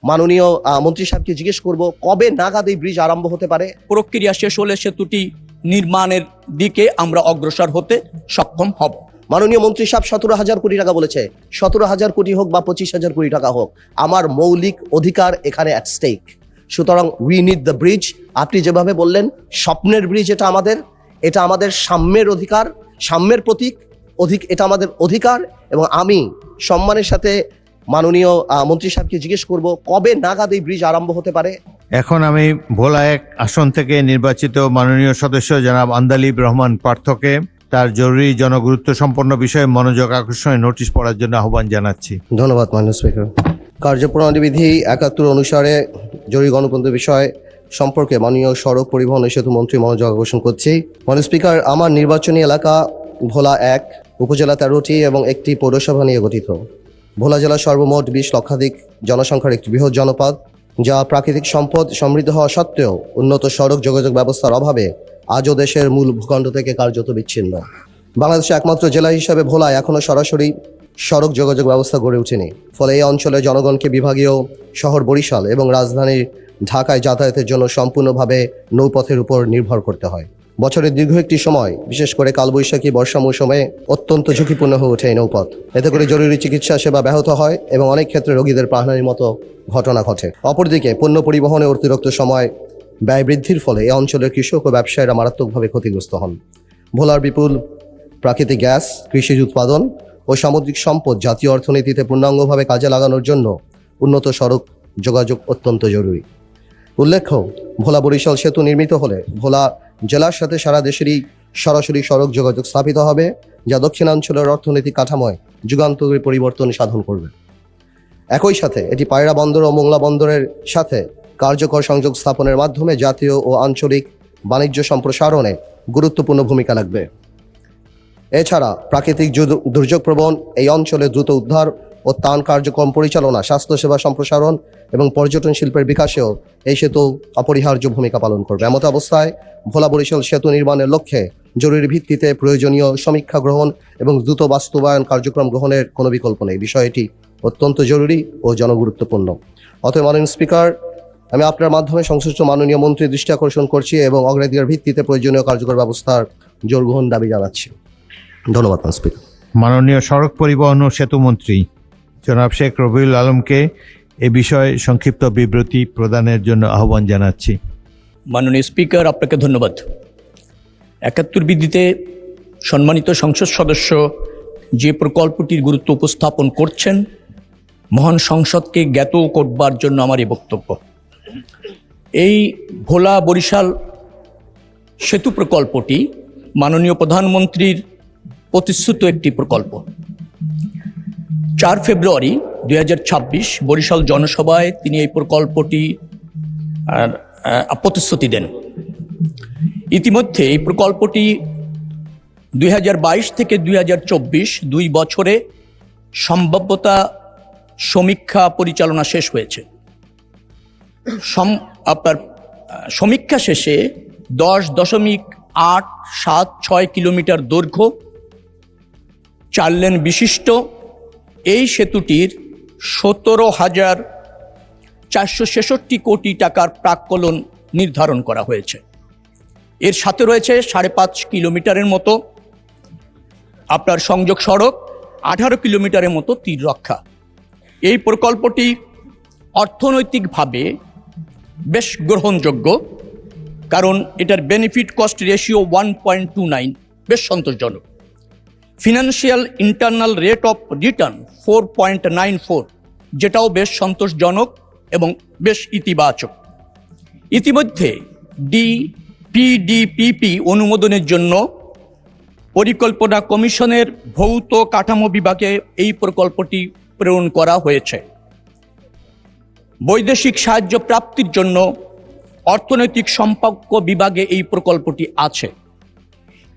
মাননীয় মন্ত্রী সাহেবকে জিজ্ঞেস করব কবে নাগাদ এই ব্রিজ আরম্ভ হতে পারে। প্রক্রিয়া শেষ হলে সেতুটি নির্মাণের দিকে আমরা অগ্রসর হতে সক্ষম হব। মাননীয় মন্ত্রী সাহেব 17,000 কোটি টাকা বলেছে। 17,000 কোটি হোক বা 25,000 কোটি টাকা হোক, আমার মৌলিক অধিকার এখানে অ্যাট স্টেক। সুতরাং উই নিড দ্য ব্রিজ। আপনি যেভাবে বললেন স্বপ্নের ব্রিজ, এটা আমাদের সাম্যের অধিকার, সাম্যের প্রতীক। এটা আমাদের অধিকার এবং আমি সম্মানের সাথে মাননীয় মন্ত্রী সাহেবকে জিজ্ঞেস করব কবে নাগাদ এই ব্রিজ আরম্ভ হতে পারে। এখন আমি ভোলা 1 আসন থেকে নির্বাচিত মাননীয় সদস্য জনাব আন্দালিব রহমান পার্থকে তার জরুরি জনগুরুত্ব সম্পন্ন বিষয়ে মনোযোগ আকর্ষণে নোটিশ পড়ার জন্য আহ্বান জানাচ্ছি। ধন্যবাদ মাননীয় স্পিকার। কার্যপ্রণালী বিধি 71 অনুসারে জরুরি গণতন্ত্র বিষয় সম্পর্কে মাননীয় সড়ক পরিবহন ও সেতু মন্ত্রী মনোযোগ আকর্ষণ করছি। মাননীয় স্পিকার, আমার নির্বাচনী এলাকা ভোলা 1, উপজেলা 13টি এবং একটি পৌরসভা নিয়ে গঠিত। ভোলা জেলা সর্বমোট 20 লক্ষাধিক জনসংখ্যার একটি বৃহৎ জনপদ, যা প্রাকৃতিক সম্পদ সমৃদ্ধ হওয়া সত্ত্বেও উন্নত সড়ক যোগাযোগ ব্যবস্থার অভাবে আজও দেশের মূল ভূখণ্ড থেকে কার্যত বিচ্ছিন্ন। বাংলাদেশের একমাত্র জেলা হিসেবে ভোলায় এখনও সরাসরি সড়ক যোগাযোগ ব্যবস্থা গড়ে ওঠেনি। ফলে এই অঞ্চলের জনগণকে বিভাগীয় শহর বরিশাল এবং রাজধানী ঢাকায় যাতায়াতের জন্য সম্পূর্ণভাবে নৌপথের উপর নির্ভর করতে হয়। বছরের দীর্ঘ একটি সময়, বিশেষ করে কালবৈশাখী বর্ষা মৌসুমে অত্যন্ত ঝুঁকিপূর্ণ হয়ে ওঠে এই নৌপথ। এতে করে জরুরি চিকিৎসা সেবা ব্যাহত হয় এবং অনেক ক্ষেত্রে রোগীদের প্রাণহানির মতো ঘটনা ঘটে। অপরদিকে পণ্য পরিবহনে অতিরিক্ত সময় ব্যয় বৃদ্ধির ফলে এই অঞ্চলের কৃষক ও ব্যবসায়ীরা মারাত্মকভাবে ক্ষতিগ্রস্ত হন। ভোলার বিপুল প্রাকৃতিক গ্যাস, কৃষিজ উৎপাদন ও সামুদ্রিক সম্পদ জাতীয় অর্থনীতিতে পূর্ণাঙ্গভাবে কাজে লাগানোর জন্য উন্নত সড়ক যোগাযোগ অত্যন্ত জরুরি। উল্লেখ্য, ভোলা বরিশাল সেতু নির্মিত হলে ভোলা জেলার সাথে সারা দেশেরই সরাসরি সড়ক যোগাযোগ স্থাপিত হবে, যা দক্ষিণাঞ্চলের অর্থনৈতিক কাঠামোয় যুগান্তকারী পরিবর্তন সাধন করবে। একই সাথে এটি পায়রা বন্দর ও মোংলা বন্দরের সাথে কার্যকর সংযোগ স্থাপনের মাধ্যমে জাতীয় ও আঞ্চলিক বাণিজ্য সম্প্রসারণে গুরুত্বপূর্ণ ভূমিকা রাখবে। এছাড়া প্রাকৃতিক দুর্যোগ প্রবণ এই অঞ্চলে দ্রুত উদ্ধার ও ত্রাণ কার্যক্রম পরিচালনা, স্বাস্থ্যসেবা সম্প্রসারণ এবং পর্যটন শিল্পের বিকাশেও এই সেতু অপরিহার্য ভূমিকা পালন করবে। এমত অবস্থায় ভোলা বরিশাল সেতু নির্মাণের লক্ষ্যে জরুরি ভিত্তিতে প্রয়োজনীয় সমীক্ষা গ্রহণ এবং দ্রুত বাস্তবায়ন কার্যক্রম গ্রহণের কোনো বিকল্প নেই। বিষয়টি অত্যন্ত জরুরি ও জনগুরুত্বপূর্ণ। অতএব মাননীয় স্পিকার, আমি আপনার মাধ্যমে সংশ্লিষ্ট মাননীয় মন্ত্রীর দৃষ্টি আকর্ষণ করছি এবং অগ্রাধিকার ভিত্তিতে প্রয়োজনীয় কার্যকর ব্যবস্থার জোর গ্রহণ দাবি জানাচ্ছি। ধন্যবাদ মাননীয় স্পিকার। মাননীয় সড়ক পরিবহন ও সেতু মন্ত্রী জনাব শেখ রবিউল আলমকে এ বিষয়ে সংক্ষিপ্ত বিবৃতি প্রদানের জন্য আহ্বান জানাচ্ছি। মাননীয় স্পিকার, আপনাকে ধন্যবাদ। 71 বিধিতে সম্মানিত সংসদ সদস্য যে প্রকল্পটির গুরুত্ব উপস্থাপন করছেন, মহান সংসদকে জ্ঞাত করবার জন্য আমার এই বক্তব্য। এই ভোলা বরিশাল সেতু প্রকল্পটি মাননীয় প্রধানমন্ত্রীর প্রতিশ্রুত একটি প্রকল্প। 4 ফেব্রুয়ারি 2026 বরিশাল জনসভায় তিনি এই প্রকল্পটি প্রতিশ্রুতি দেন। ইতিমধ্যে এই প্রকল্পটি 2022 থেকে 2024 2 বছরে সম্ভাব্যতা সমীক্ষা পরিচালনা শেষ হয়েছে। আপনার সমীক্ষা শেষে 10.876 কিলোমিটার দৈর্ঘ্য, 4 লেন বিশিষ্ট এই সেতুটির 17,466 কোটি টাকার প্রাক্কলন নির্ধারণ করা হয়েছে। এর সাথে রয়েছে 5.5 কিলোমিটারের মতো আপনার সংযোগ সড়ক, 18 কিলোমিটারের মতো তীর রক্ষা। এই প্রকল্পটি অর্থনৈতিকভাবে বেশ গ্রহণযোগ্য, কারণ এটার বেনিফিট কস্ট রেশিও 1.29 বেশ সন্তোষজনক। Financial internal rate of return 4.94, যেটাও বেশ সন্তোষজনক এবং বেশ ইতিবাচক। ইতিমধ্যে পিডিপিপি অনুমোদনের জন্য পরিকল্পনা কমিশনের ভৌত কাঠামো বিভাগে এই প্রকল্পটি প্রেরণ করা হয়েছে। বৈদেশিক সাহায্য প্রাপ্তির জন্য অর্থনৈতিক সম্পর্ক বিভাগে এই প্রকল্পটি আছে।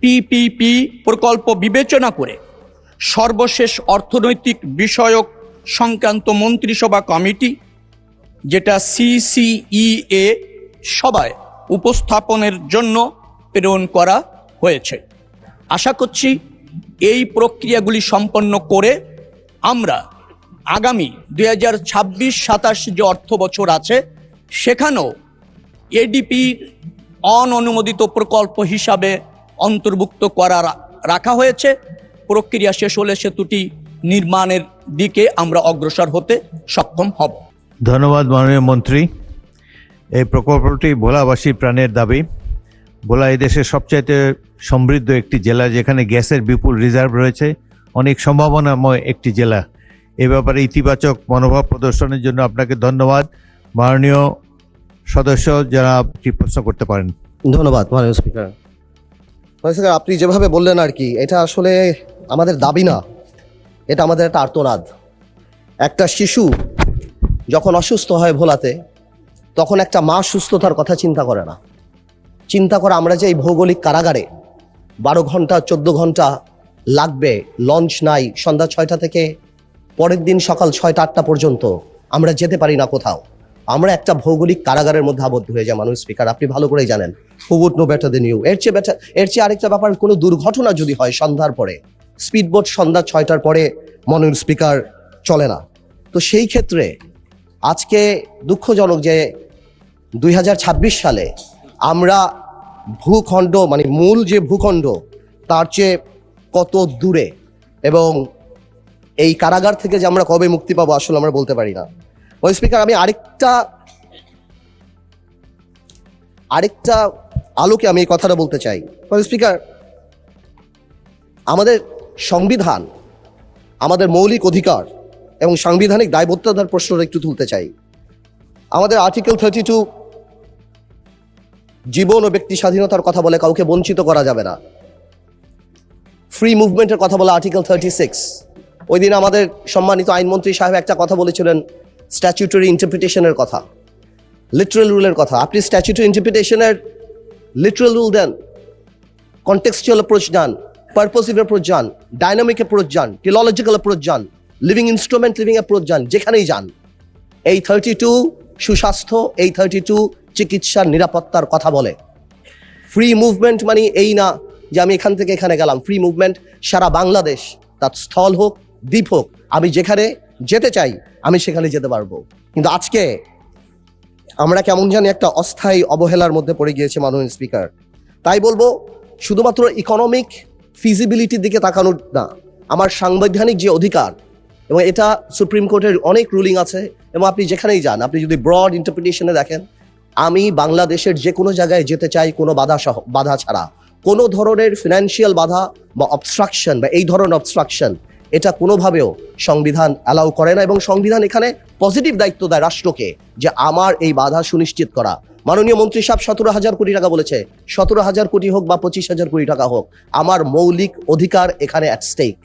পিপিপি প্রকল্প বিবেচনা করে সর্বশেষ অর্থনৈতিক বিষয়ক সংক্রান্ত মন্ত্রিসভা কমিটি, যেটা CCEA সভায় উপস্থাপনের জন্য প্রেরণ করা হয়েছে। আশা করছি এই প্রক্রিয়াগুলি সম্পন্ন করে আমরা আগামী 2026-27 যে অর্থ বছর আছে সেখানেও এডিপির অননুমোদিত প্রকল্প হিসাবে অন্তর্ভুক্ত রাখা হয়েছে। প্রক্রিয়া শেষ হলে সেতুটি নির্মাণের দিকে আমরা অগ্রসর হতে সক্ষম হব। ধন্যবাদ মাননীয় মন্ত্রী। এই প্রকল্পটি ভোলাবাসী প্রাণের দাবি। ভোলা এদেশের সবচাইতে সমৃদ্ধ একটি জেলা, যেখানে গ্যাসের বিপুল রিজার্ভ রয়েছে, অনেক সম্ভাবনাময় একটি জেলা। এ ব্যাপারে ইতিবাচক মনোভাব প্রদর্শনের জন্য আপনাকে ধন্যবাদ। মাননীয় সদস্য যারা প্রশ্ন করতে পারেন। ধন্যবাদ মাননীয় স্পিকার। মাননীয় স্পিকার, আপনি যেভাবে বললেন আর কি, এটা আসলে আমাদের দাবি না, এটা আমাদের একটা আর্তনাদ। একটা শিশু যখন অসুস্থ হয় ভোলাতে, তখন একটা মা সুস্থতার কথা চিন্তা করে না। চিন্তা করে আমরা যে এই ভৌগোলিক কারাগারে 12 ঘন্টা 14 ঘন্টা লাগবে, লঞ্চ নাই, সন্ধ্যা 6টা থেকে পরের দিন সকাল 6টা-8টা পর্যন্ত আমরা যেতে পারি না কোথাও। আমরা একটা ভৌগোলিক কারাগারের মধ্যে আবদ্ধ হয়ে যায় মাননীয় স্পিকার, আপনি ভালো করেই জানেন। Who would know better than you. এর চেয়ে আরেকটা ব্যাপার, কোনো দুর্ঘটনা যদি হয় সন্ধ্যার পরে, স্পিডবোট সন্ধ্যা 6টার পরে মাননীয় স্পিকার চলে না। তো সেই ক্ষেত্রে আজকে দুঃখজনক যে 2026 সালে আমরা ভূখণ্ড, মানে মূল যে ভূখণ্ড তার চেয়ে কত দূরে, এবং এই কারাগার থেকে যে আমরা কবে মুক্তি পাবো আসলে আমরা বলতে পারি না। মাননীয় স্পিকার, আমি আরেকটা আলোকে আমি এই কথাটা বলতে চাই। মাননীয় স্পিকার, আমাদের সংবিধান, আমাদের মৌলিক অধিকার এবং সাংবিধানিক দায়বদ্ধতার প্রশ্নটা একটু তুলতে চাই। আমাদের আর্টিকেল 32 জীবন ও ব্যক্তি স্বাধীনতার কথা বলে, কাউকে বঞ্চিত করা যাবে না। ফ্রি মুভমেন্টের কথা বলে আর্টিকেল 36। ওই দিন আমাদের সম্মানিত আইনমন্ত্রী সাহেব একটা কথা বলেছিলেন, স্ট্যাচুটরি ইন্টারপ্রিটেশনের কথা, লিটারাল রুলের কথা। আপনি স্ট্যাচুটরি ইন্টারপ্রিটেশনের লিটারাল রুল দেন, কন্টেক্সচুয়াল অ্যাপ্রোচ যান, পারপোসিভ অ্যাপ্রোচ যান, ডাইনামিক অ্যাপ্রোচ যান, টিলোলজিক্যাল অ্যাপ্রোচ যান, লিভিং ইনস্ট্রুমেন্ট লিভিং অ্যাপ্রোচ যান, যেখানেই যান। এই 32 সুস্বাস্থ্য, এই 32 চিকিৎসার নিরাপত্তার কথা বলে। ফ্রি মুভমেন্ট মানে এই না যে আমি এখান থেকে এখানে গেলাম। ফ্রি মুভমেন্ট সারা বাংলাদেশ, তার স্থল হোক দ্বীপ হোক, আমি যেখানে যেতে চাই আমি সেখানে যেতে পারবো। কিন্তু আজকে আমরা কেমন জানি একটা অস্থায়ী অবহেলার মধ্যে পড়ে গিয়েছে মাননীয় স্পিকার। তাই বলবো, শুধুমাত্র ইকোনমিক ফিজিবিলিটির দিকে তাকানোর না, আমার সাংবিধানিক যে অধিকার, এবং এটা সুপ্রিম কোর্টের অনেক রুলিং আছে, এবং আপনি যেখানেই যান, আপনি যদি ব্রড ইন্টারপ্রিটেশনে দেখেন, আমি বাংলাদেশের যে কোনো জায়গায় যেতে চাই কোনো বাধা ছাড়া। কোনো ধরনের ফিনান্সিয়াল বাধা বা অবস্ট্রাকশন বা এই ধরনের অবস্ট্রাকশন এটা কোনোভাবেও সংবিধান অ্যালাউ করে না, এবং সংবিধান এখানে পজিটিভ দায়িত্ব দেয় রাষ্ট্রকে যে আমার এই বাধা সুনিশ্চিত করা। মাননীয় মন্ত্রী সাহেব 17,000 কোটি টাকা বলেছে, 17,000 কোটি হোক বা 25,000 কোটি টাকা হোক, আমার মৌলিক অধিকার এখানে অ্যাট স্টেক।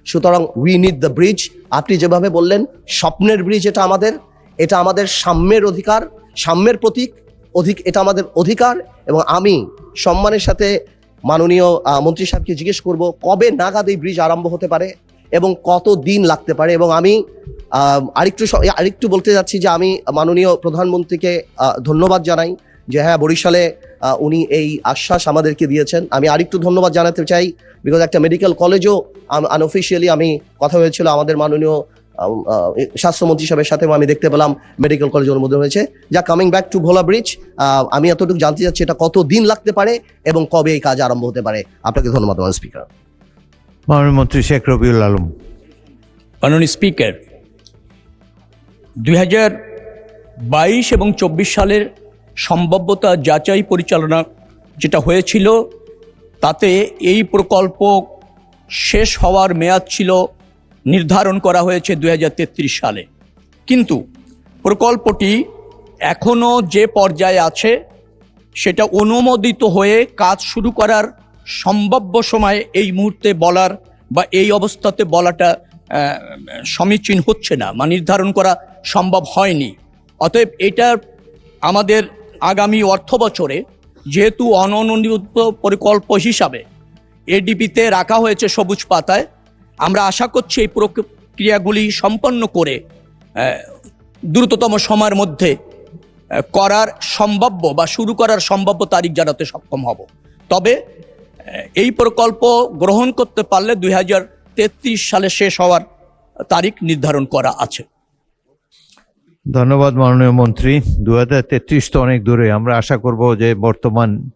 সুতরাং উই নিড দ্য ব্রিজ। আপনি যেভাবে বললেন স্বপ্নের ব্রিজ, এটা আমাদের সাম্যের অধিকার, সাম্যের প্রতীক, এটা আমাদের অধিকার। এবং আমি সম্মানের সাথে মাননীয় মন্ত্রী সাহেবকে জিজ্ঞেস করব কবে নাগাদ এই ব্রিজ আরম্ভ হতে পারে এবং কত দিন লাগতে পারে। এবং আমি আরেকটু বলতে যাচ্ছি যে আমি মাননীয় প্রধানমন্ত্রীকে ধন্যবাদ জানাই যে হ্যাঁ, বরিশালে উনি এই আশ্বাস আমাদেরকে দিয়েছেন। আমি আরেকটু ধন্যবাদ জানাতে চাই, বিকজ একটা মেডিকেল কলেজও আনঅফিসিয়ালি আমি কথা হয়েছিল আমাদের মাননীয় স্বাস্থ্যমন্ত্রী সাহেবের সাথে, আমি দেখতে পেলাম মেডিকেল কলেজ অনুমোদন হয়েছে। যা coming back to Bhola bridge, আমি এতটুকু জানতে চাচ্ছি এটা কত দিন লাগতে পারে এবং কবে এই কাজ আরম্ভ হতে পারে। আপনাকে ধন্যবাদ মাননীয় স্পিকার। মাননীয় মন্ত্রী শেখ রবিউল আলম। মাননীয় স্পিকার, 2022 এবং 24 সালের সম্ভাব্যতা যাচাই পরিচালনা যেটা হয়েছিল, তাতে এই প্রকল্প শেষ হওয়ার মেয়াদ ছিল নির্ধারণ করা হয়েছে 2033 সালে। কিন্তু প্রকল্পটি এখনও যে পর্যায়ে আছে সেটা অনুমোদিত হয়ে কাজ শুরু করার সম্ভাব্য সময় এই মুহূর্তে বলার বা এই অবস্থাতে বলাটা সমীচীন হচ্ছে না, বা নির্ধারণ করা সম্ভব হয়নি। অতএব এটা আমাদের আগামী অর্থ বছরে যেহেতু অননুমোদিত প্রকল্প হিসাবে এডিপিতে রাখা হয়েছে সবুজ পাতায়, আমরা আশা করছি এই প্রক্রিয়াগুলি সম্পন্ন করে দ্রুততম সময়ের মধ্যে করার সম্ভাব্য বা শুরু করার সম্ভাব্য তারিখ জানাতে সক্ষম হব। তবে এই প্রকল্প গ্রহণ করতে পারলে 2033 সালে শেষ হওয়ার তারিখ নির্ধারণ করা আছে। ধন্যবাদ মাননীয় মন্ত্রী। 2033 তো অনেক দূরে, আমরা আশা করব যে বর্তমান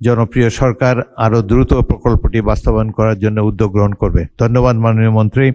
জনপ্রিয় সরকার আরো দ্রুত প্রকল্পটি বাস্তবায়ন করার জন্য উদ্যোগ গ্রহণ করবে। ধন্যবাদ মাননীয় মন্ত্রী।